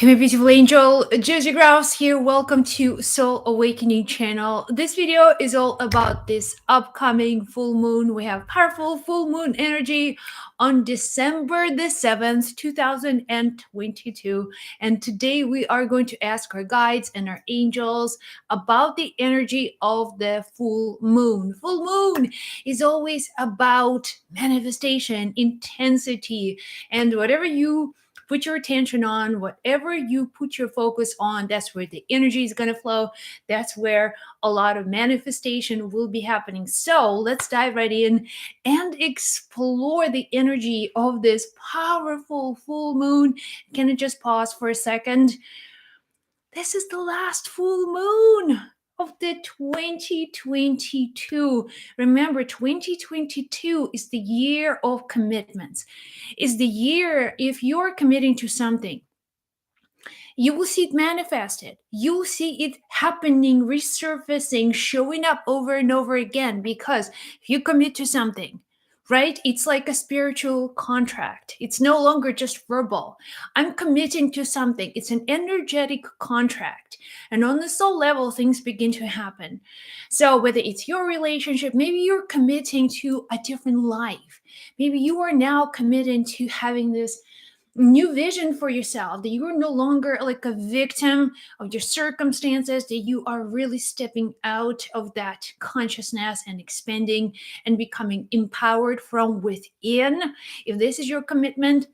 Hey, my beautiful angel, Josie Grouse here. Welcome to Soul Awakening channel. This video is all about this upcoming full moon. We have powerful full moon energy on December the 7th, 2022. And today we are going to ask our guides and our angels about the energy of the full moon. Full moon is always about manifestation, intensity, and whatever you put your attention on, whatever you put your focus on, that's where the energy is going to flow. That's where a lot of manifestation will be happening. So let's dive right in and explore the energy of this powerful full moon. Can I just pause for a second? This is the last full moon of the 2022. Remember, 2022 is the year of commitments. Is the year if you're committing to something, you will see it manifested. You will see it happening, resurfacing, showing up over and over again. Because if you commit to something, right, it's like a spiritual contract. It's no longer just verbal. I'm committing to something, it's an energetic contract. And on the soul level, things begin to happen. So, whether it's your relationship, maybe you're committing to a different life, maybe you are now committing to having this new vision for yourself, that you are no longer like a victim of your circumstances, that you are really stepping out of that consciousness and expanding and becoming empowered from within. If this is your commitment,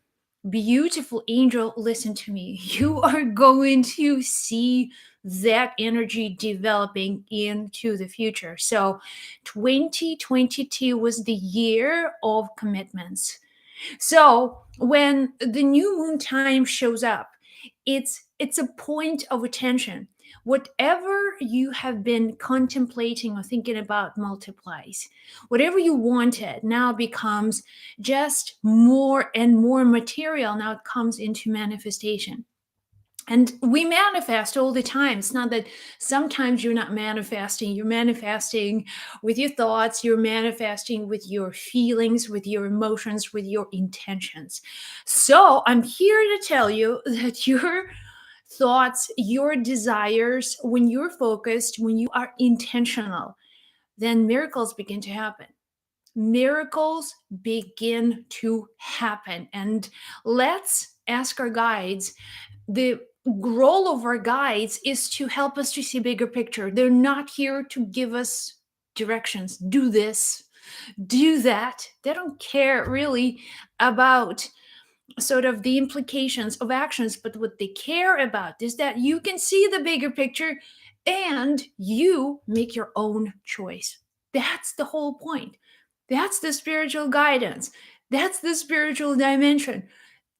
beautiful angel, listen to me. You are going to see that energy developing into the future. So 2022 was the year of commitments. So when the new moon time shows up, it's a point of attention. Whatever you have been contemplating or thinking about multiplies. Whatever you wanted now becomes just more and more material. Now it comes into manifestation. And we manifest all the time. It's not that sometimes you're not manifesting. You're manifesting with your thoughts, you're manifesting with your feelings, with your emotions, with your intentions. So I'm here to tell you that your thoughts, your desires, when you're focused, when you are intentional, then miracles begin to happen. Miracles begin to happen. And let's ask our guides. The role of our guides is to help us to see bigger picture. They're not here to give us directions. Do this, do that. They don't care really about sort of the implications of actions, but what they care about is that you can see the bigger picture and you make your own choice. That's the whole point. That's the spiritual guidance. That's the spiritual dimension.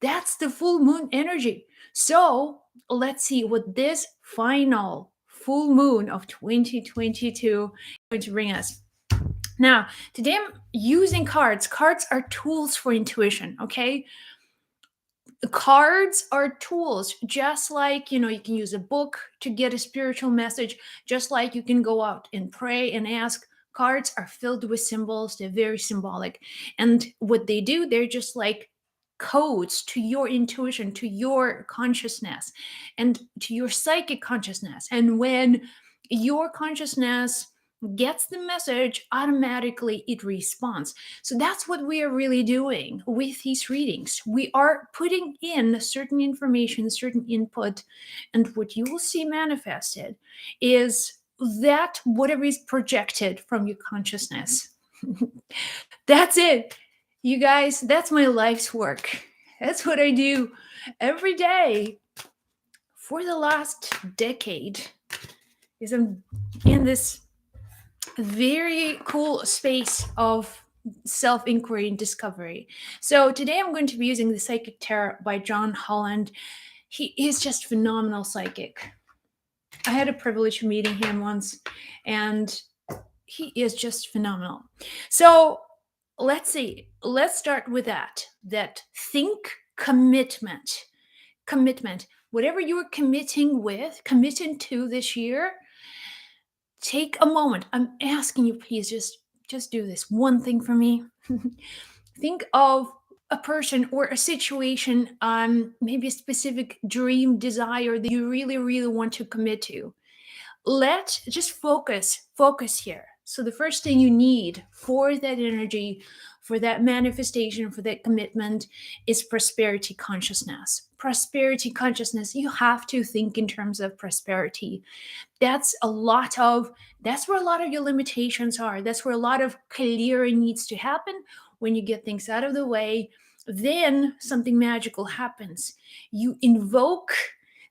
That's the full moon energy. So let's see what this final full moon of 2022 is going to bring us. Now, today I'm using cards. Cards are tools for intuition, okay? Cards are tools, just like you can use a book to get a spiritual message, just like you can go out and pray and ask. Cards are filled with symbols, they're very symbolic, and what they do, they're just like codes to your intuition, to your consciousness, and to your psychic consciousness. And when your consciousness gets the message, automatically it responds. So that's what we are really doing with these readings. We are putting in certain information, certain input, and what you will see manifested is that whatever is projected from your consciousness. That's it. You guys, that's my life's work. That's what I do every day for the last decade. Is I'm in this very cool space of self-inquiry and discovery. So today I'm going to be using the Psychic Tarot by John Holland. He is just phenomenal psychic. I had a privilege of meeting him once, and he is just phenomenal. So let's see. Let's start with that think commitment. Commitment. Whatever you're committing to this year, take a moment. I'm asking you, please just do this one thing for me. Think of a person or a situation, maybe a specific dream, desire that you really, really want to commit to, let just focus here. So the first thing you need for that energy, for that manifestation, for that commitment, is prosperity consciousness. Prosperity consciousness, you have to think in terms of prosperity. that's a lot of that's where a lot of your limitations are. That's where a lot of clearing needs to happen. When you get things out of the way, then something magical happens. You invoke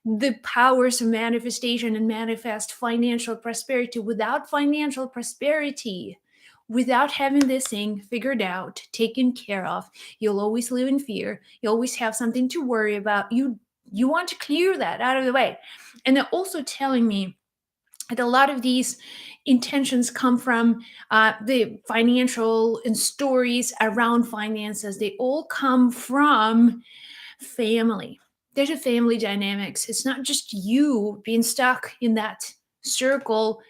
the powers of manifestation and manifest financial prosperity. Without financial prosperity, without having this thing figured out, taken care of, you'll always live in fear. You always have something to worry about. You want to clear that out of the way. And they're also telling me that a lot of these intentions come from the financial and stories around finances. They all come from family. There's a family dynamics. It's not just you being stuck in that circle.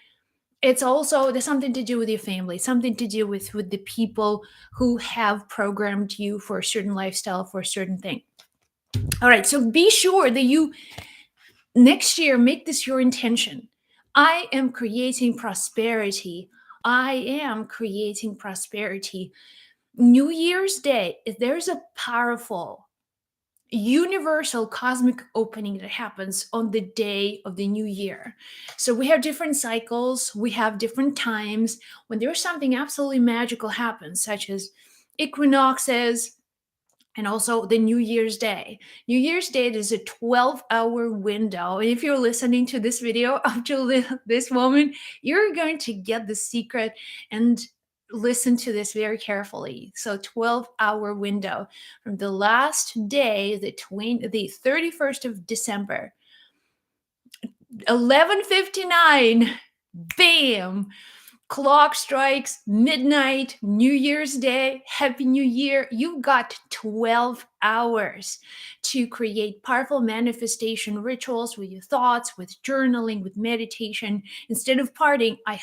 It's also, there's something to do with your family, something to do with the people who have programmed you for a certain lifestyle, for a certain thing. All right, so be sure that you next year make this your intention. I am creating prosperity. I am creating prosperity. New Year's Day, there's a powerful universal cosmic opening that happens on the day of the new year. So we have different cycles, we have different times when there's something absolutely magical happens, such as equinoxes, and also the New Year's Day. New Year's Day is a 12-hour window. And if you're listening to this video up to this moment, you're going to get the secret and listen to this very carefully. So 12-hour window from the last day, the 31st of December, 11:59, bam, clock strikes midnight, New Year's Day, Happy New Year. You've got 12 hours to create powerful manifestation rituals with your thoughts, with journaling, with meditation. Instead of partying, I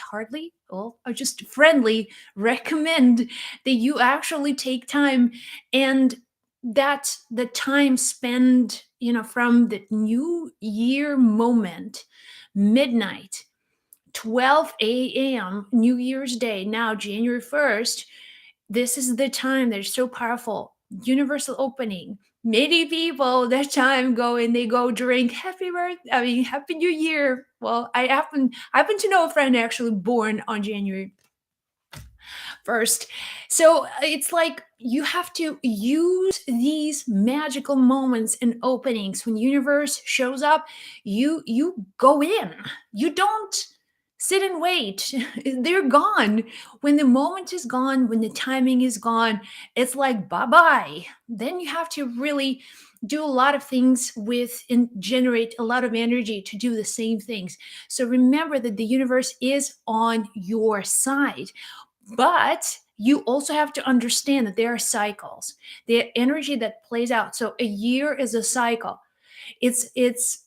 just friendly recommend that you actually take time, and that the time spent, from the New Year moment, midnight, 12 a.m., New Year's Day, now January 1st, this is the time that's so powerful. Universal opening. Many people that time go and they go drink Happy New Year. Well, I happen to know a friend actually born on January 1st. So it's like you have to use these magical moments and openings. When universe shows up, you go in. You don't sit and wait. They're gone. When the moment is gone, when the timing is gone, it's like bye-bye. Then you have to really do a lot of things with and generate a lot of energy to do the same things. So remember that the universe is on your side. But you also have to understand that there are cycles, the energy that plays out. So a year is a cycle. It's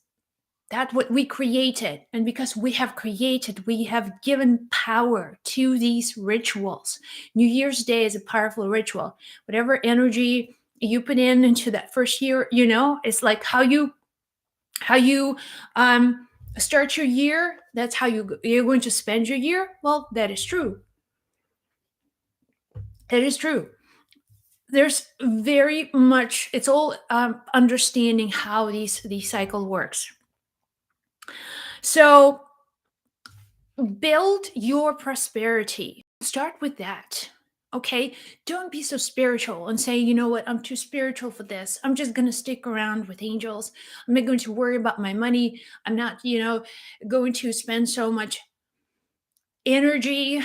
that what we created. And because we have created, we have given power to these rituals. New Year's Day is a powerful ritual. Whatever energy you put into that first year, it's like how you start your year. That's how you're going to spend your year. Well, that is true. That is true. There's very much, it's all understanding how these cycle works. So build your prosperity. Start with that. Okay, don't be so spiritual and say, you know what, I'm too spiritual for this. I'm just going to stick around with angels. I'm not going to worry about my money. I'm not, going to spend so much energy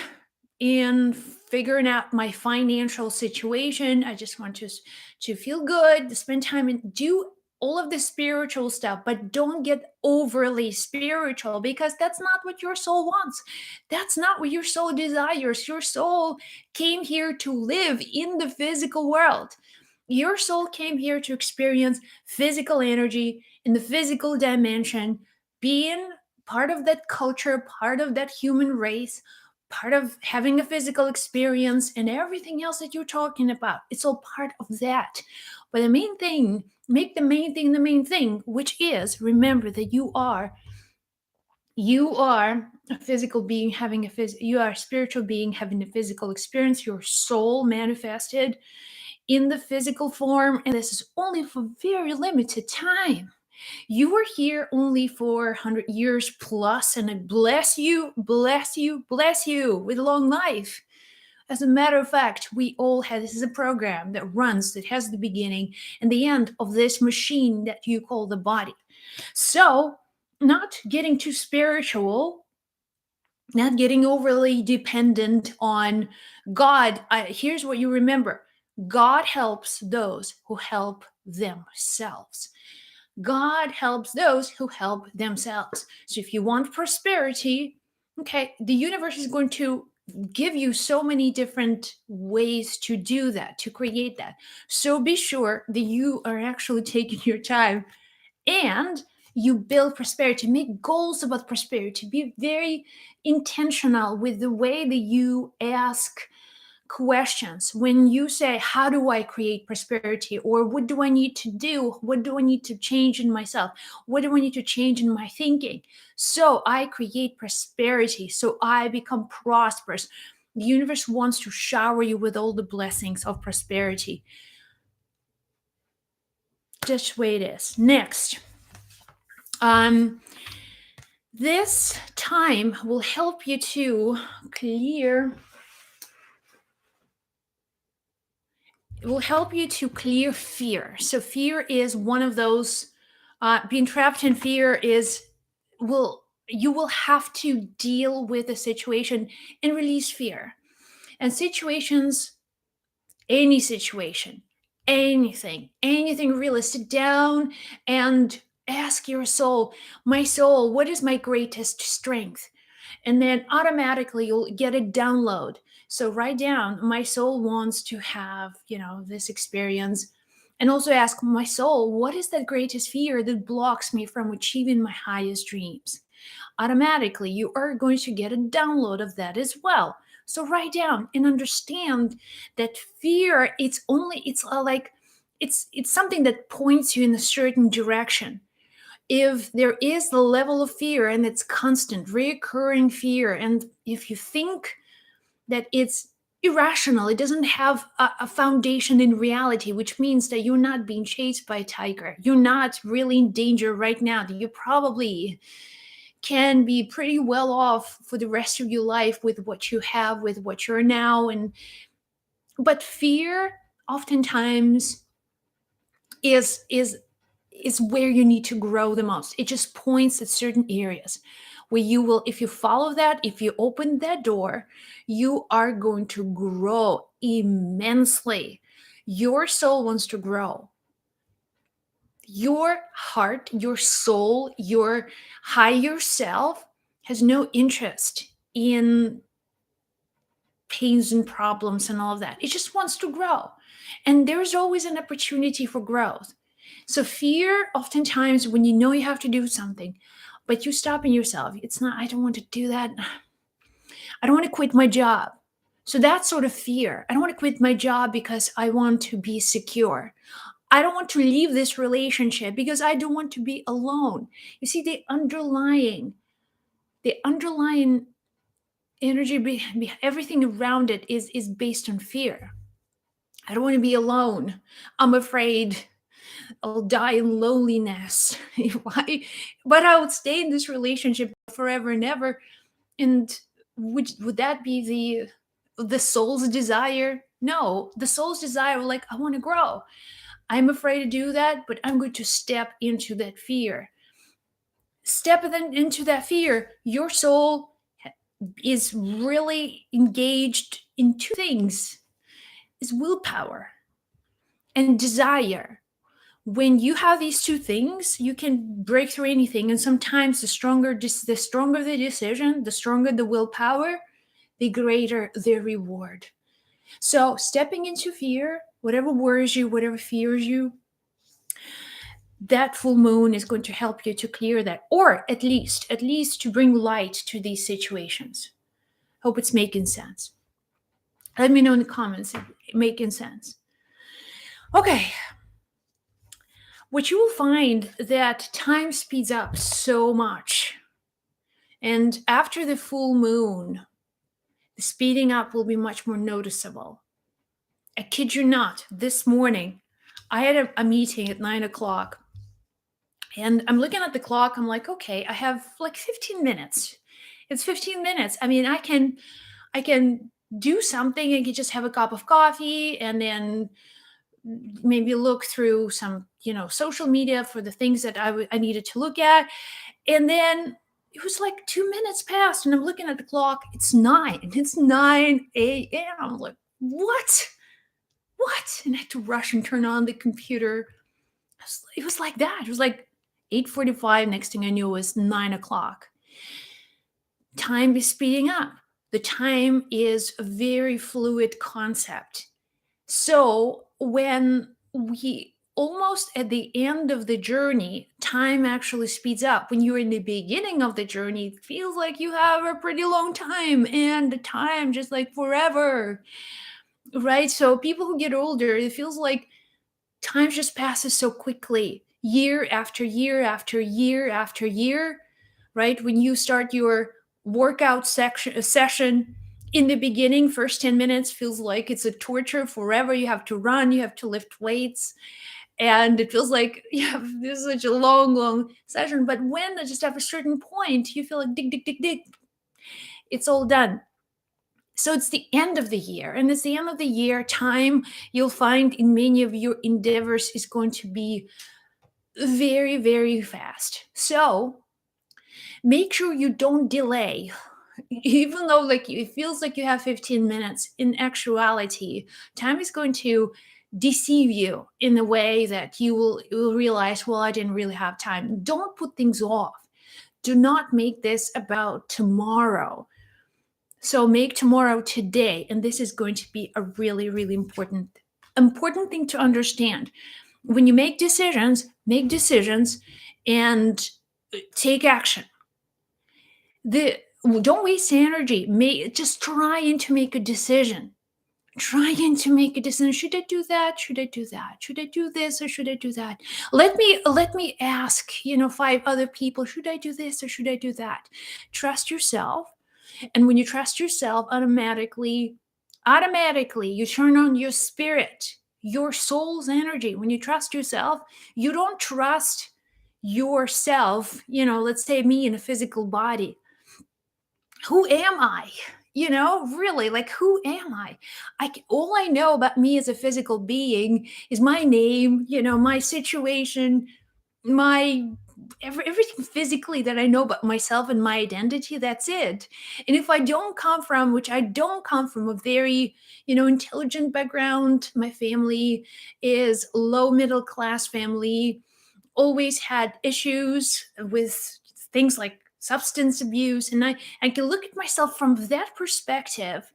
in figuring out my financial situation. I just want to feel good, to spend time and do all of the spiritual stuff, but don't get overly spiritual, because that's not what your soul wants. That's not what your soul desires. Your soul came here to live in the physical world. Your soul came here to experience physical energy in the physical dimension, being part of that culture, part of that human race, part of having a physical experience, and everything else that you're talking about. It's all part of that. But the main thing, make the main thing the main thing, which is remember that you are a physical being having you are a spiritual being having a physical experience. Your soul manifested in the physical form, and this is only for very limited time. You were here only for 100 years plus, and I bless you, bless you, bless you with long life. As a matter of fact, we all have this is a program that runs, that has the beginning and the end of this machine that you call the body. So, not getting too spiritual, not getting overly dependent on God. Here's what you remember: God helps those who help themselves. God helps those who help themselves. So if you want prosperity, okay, the universe is going to give you so many different ways to do that, to create that. So be sure that you are actually taking your time and you build prosperity, make goals about prosperity, be very intentional with the way that you ask questions. When you say, how do I create prosperity? Or what do I need to do? What do I need to change in myself? What do I need to change in my thinking? So I create prosperity, so I become prosperous. The universe wants to shower you with all the blessings of prosperity. Just the way it is. Next, um, this time will help you to clear it will help you to clear fear. So fear is one of those being trapped in fear is will you will have to deal with a situation and release fear. And situations, any situation, anything really, sit down and ask your soul, my soul, what is my greatest strength? And then automatically you'll get a download. So write down, my soul wants to have, this experience. And also ask, my soul, what is that greatest fear that blocks me from achieving my highest dreams? Automatically you are going to get a download of that as well. So write down and understand that fear, it's something that points you in a certain direction. If there is the level of fear and it's constant, recurring fear, and if you think that it's irrational, it doesn't have a foundation in reality, which means that you're not being chased by a tiger, you're not really in danger right now, that you probably can be pretty well off for the rest of your life with what you have, with what you're now. And but fear oftentimes is is where you need to grow the most. It just points at certain areas where you will, if you follow that, if you open that door, you are going to grow immensely. Your soul wants to grow. Your heart, your soul, your higher self has no interest in pains and problems and all of that. It just wants to grow. And there's always an opportunity for growth. So, fear, oftentimes, when you know you have to do something, but you stop in yourself, it's not, I don't want to do that. I don't want to quit my job. So, that sort of fear. I don't want to quit my job because I want to be secure. I don't want to leave this relationship because I don't want to be alone. You see, the underlying energy, everything around it is based on fear. I don't want to be alone. I'm afraid I'll die in loneliness. Why? But I would stay in this relationship forever and ever. And would that be the soul's desire? No, the soul's desire, like, I want to grow. I'm afraid to do that, but I'm going to step into that fear. Step into that fear. Your soul is really engaged in two things: is willpower and desire. When you have these two things, you can break through anything. And sometimes the stronger the decision, the stronger the willpower, the greater the reward. So stepping into fear, whatever worries you, whatever fears you, that full moon is going to help you to clear that, or at least to bring light to these situations. Hope it's making sense. Let me know in the comments if it's making sense. Okay. What you will find that time speeds up so much. And after the full moon, the speeding up will be much more noticeable. I kid you not, this morning, I had a meeting at 9 o'clock, and I'm looking at the clock. I'm like, okay, I have like 15 minutes. It's 15 minutes. I mean, I can do something. I can just have a cup of coffee and then maybe look through some, social media for the things that I needed to look at. And then it was like 2 minutes passed, and I'm looking at the clock. It's 9. It's 9 a.m. I'm like, what? What? And I had to rush and turn on the computer. It was like that. It was like 8:45. Next thing I knew, it was 9 o'clock. Time is speeding up. The time is a very fluid concept. So when we almost at the end of the journey, time actually speeds up. When you're in the beginning of the journey, it feels like you have a pretty long time, and the time just like forever, right? So people who get older, it feels like time just passes so quickly, year after year after year after year, right? When you start your workout session in the beginning, first 10 minutes feels like it's a torture forever. You have to run, you have to lift weights, and it feels like this is such a long, long session. But when just at a certain point, you feel like dig, dig, dig, dig, it's all done. So it's the end of the year, and it's the end of the year. Time, you'll find in many of your endeavors, is going to be very, very fast. So make sure you don't delay. Even though like it feels like you have 15 minutes, in actuality, time is going to deceive you in a way that you will realize, well, I didn't really have time. Don't put things off. Do not make this about tomorrow. So make tomorrow today, and this is going to be a really, really important thing to understand. When you make decisions and take action. The Don't waste energy. Just trying to make a decision. Trying to make a decision. Should I do that? Should I do that? Should I do this or should I do that? Let me ask, 5 other people, should I do this or should I do that? Trust yourself. And when you trust yourself, automatically you turn on your spirit, your soul's energy. When you trust yourself, you don't trust yourself, let's say me in a physical body. Who am I? Really, like, who am I? All I know about me as a physical being is my name, my situation, my everything physically that I know about myself and my identity. That's it. And if I don't come from, which I don't come from, a very, intelligent background, my family is low middle class family, always had issues with things like substance abuse, and I can look at myself from that perspective,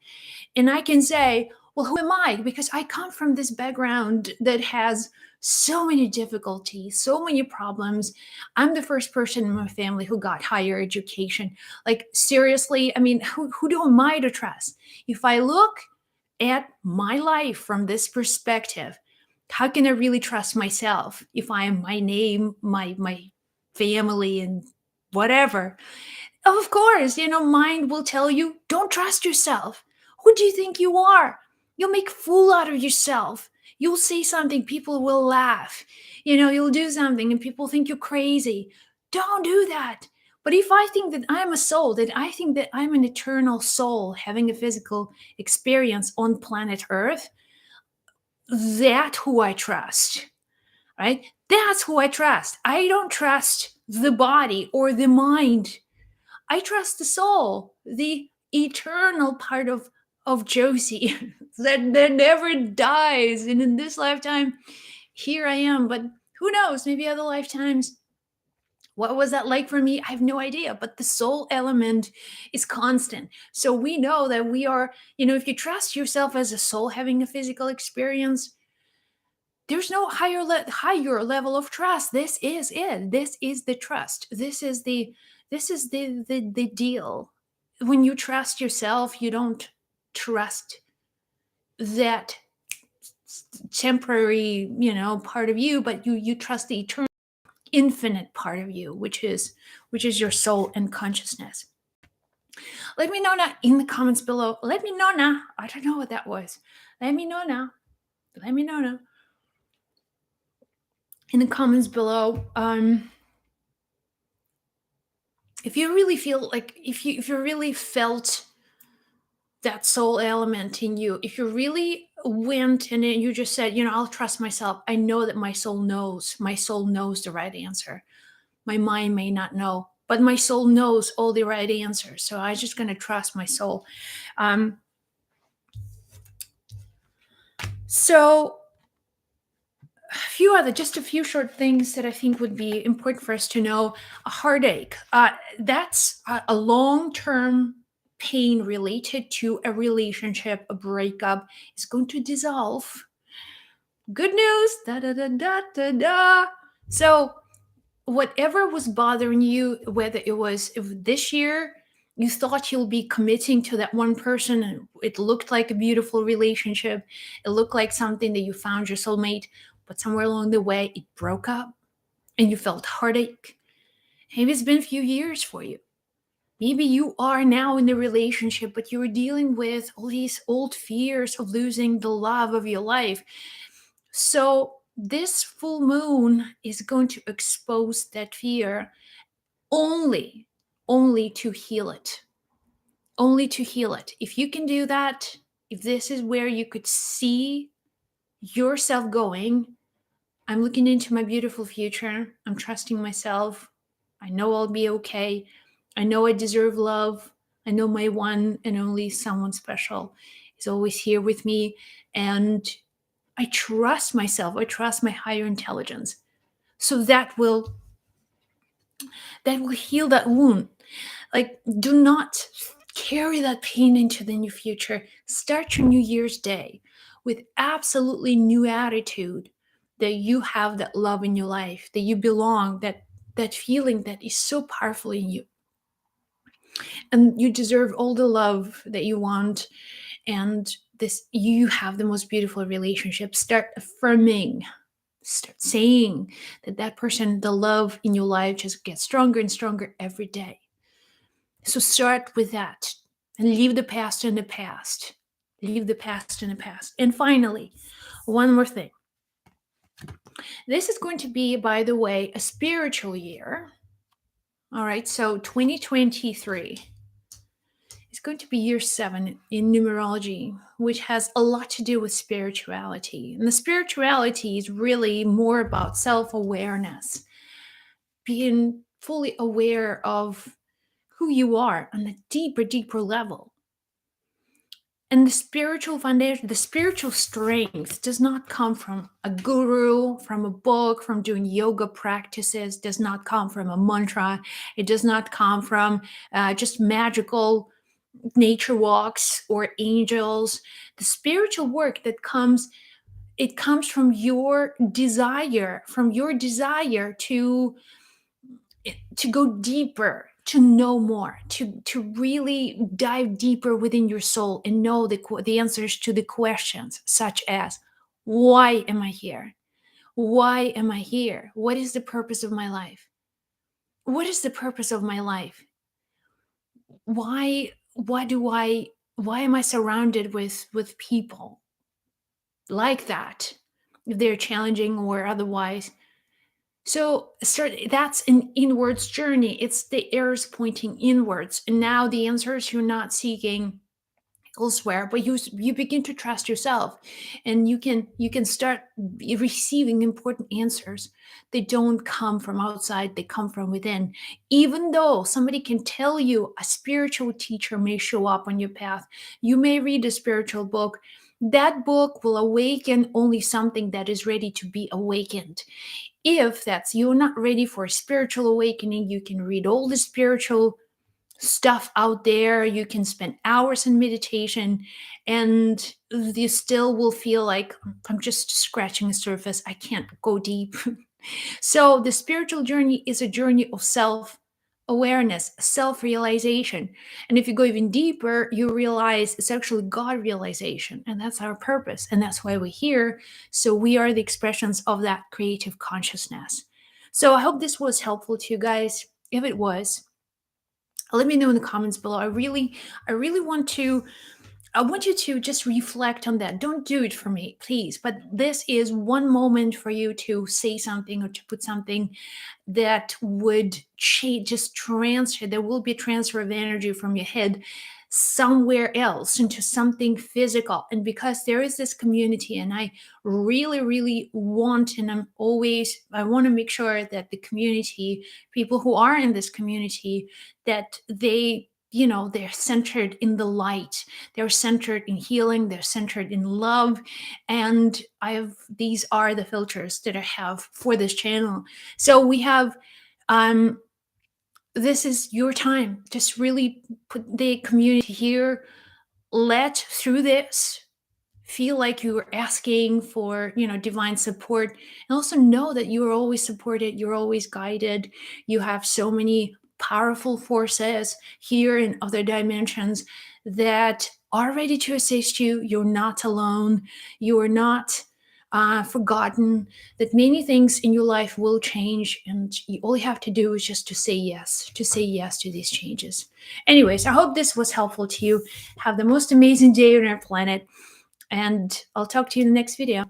and I can say, well, who am I? Because I come from this background that has so many difficulties, so many problems. I'm the first person in my family who got higher education. Like, seriously, I mean, who am I to trust? If I look at my life from this perspective, how can I really trust myself if I am my name, my family, and whatever? Of course, mind will tell you, don't trust yourself. Who do you think you are? You'll make a fool out of yourself. You'll say something, people will laugh. You'll do something and people think you're crazy. Don't do that. But if I think that I'm a soul, that I think that I'm an eternal soul having a physical experience on planet Earth, that's who I trust, right? That's who I trust. I don't trust the body or the mind. I trust the soul, the eternal part of Josie that never dies. And in this lifetime, here I am. But who knows? Maybe other lifetimes. What was that like for me? I have no idea. But the soul element is constant. So we know that we are, if you trust yourself as a soul having a physical experience, there's no higher level of trust. This is it. This is the trust. This is the deal. When you trust yourself, you don't trust that temporary, part of you, but you trust the eternal, infinite part of you, which is your soul and consciousness. Let me know now in the comments below. Let me know now. I don't know what that was. Let me know now. Let me know now in the comments below. If you really feel like, if you really felt that soul element in you, if you really went and then you just said, I'll trust myself. I know that my soul knows. My soul knows the right answer. My mind may not know, but my soul knows all the right answers. So I'm just going to trust my soul. So just a few short things that I think would be important for us to know. A heartache, that's a long-term pain related to a relationship. A breakup is going to dissolve. Good news, da da da da da da. So whatever was bothering you, whether it was, if this year you thought you'll be committing to that one person and it looked like a beautiful relationship, it looked like something that you found your soulmate, but somewhere along the way it broke up and you felt heartache. Maybe it's been a few years for you. Maybe you are now in the relationship, but you were dealing with all these old fears of losing the love of your life. So this full moon is going to expose that fear, only only to heal it. Only to heal it. If you can do that, if this is where you could see yourself going, I'm looking into my beautiful future. I'm trusting myself. I know I'll be okay. I know I deserve love. I know my one and only someone special is always here with me. And I trust myself. I trust my higher intelligence. So that will heal that wound. Like, do not carry that pain into the new future. Start your New Year's Day with absolutely new attitude, that you have that love in your life, that you belong, that feeling that is so powerful in you. And you deserve all the love that you want. And this, you have the most beautiful relationship. Start affirming, start saying that person, the love in your life just gets stronger and stronger every day. So start with that and leave the past in the past. Leave the past in the past. And finally, one more thing. This is going to be, by the way, a spiritual year. All right, so 2023 is going to be year 7 in numerology, which has a lot to do with spirituality. And the spirituality is really more about self awareness, being fully aware of who you are on a deeper, deeper level. And the spiritual foundation, the spiritual strength does not come from a guru, from a book, from doing yoga practices, does not come from a mantra. It does not come from just magical nature walks or angels. The spiritual work that comes, it comes from your desire to go deeper, to know more, to really dive deeper within your soul and know the answers to the questions such as, why am I here? Why am I here? What is the purpose of my life? What is the purpose of my life? Why am I surrounded with people like that, if they're challenging or otherwise? So that's an inwards journey. It's the arrows pointing inwards. And now the answers you're not seeking elsewhere, but you begin to trust yourself, and you can start receiving important answers. They don't come from outside, they come from within. Even though somebody can tell you, a spiritual teacher may show up on your path, you may read a spiritual book, that book will awaken only something that is ready to be awakened. If that's, you're not ready for a spiritual awakening, you can read all the spiritual stuff out there, you can spend hours in meditation, and you still will feel like, I'm just scratching the surface, I can't go deep. So the spiritual journey is a journey of self awareness, self realization. And if you go even deeper, you realize it's actually God realization. And that's our purpose. And that's why we're here. So we are the expressions of that creative consciousness. So I hope this was helpful to you guys. If it was, let me know in the comments below. I really want to I want you to just reflect on that. Don't do it for me, please. But this is one moment for you to say something or to put something that would just transfer. There will be a transfer of energy from your head somewhere else into something physical. And because there is this community, and I really, really want, and I want to make sure that the community, people who are in this community, that they're centered in the light, they're centered in healing, they're centered in love. And these are the filters that I have for this channel. So we have, um this is your time. Just really put the community here. Let through this feel like you are asking for divine support, and also know that you are always supported, you're always guided. You have so many powerful forces here in other dimensions that are ready to assist you. You're not alone. You are not forgotten. That many things in your life will change, and all you have to do is just to say yes to these changes. Anyways, I hope this was helpful to you. Have the most amazing day on our planet, and I'll talk to you in the next video.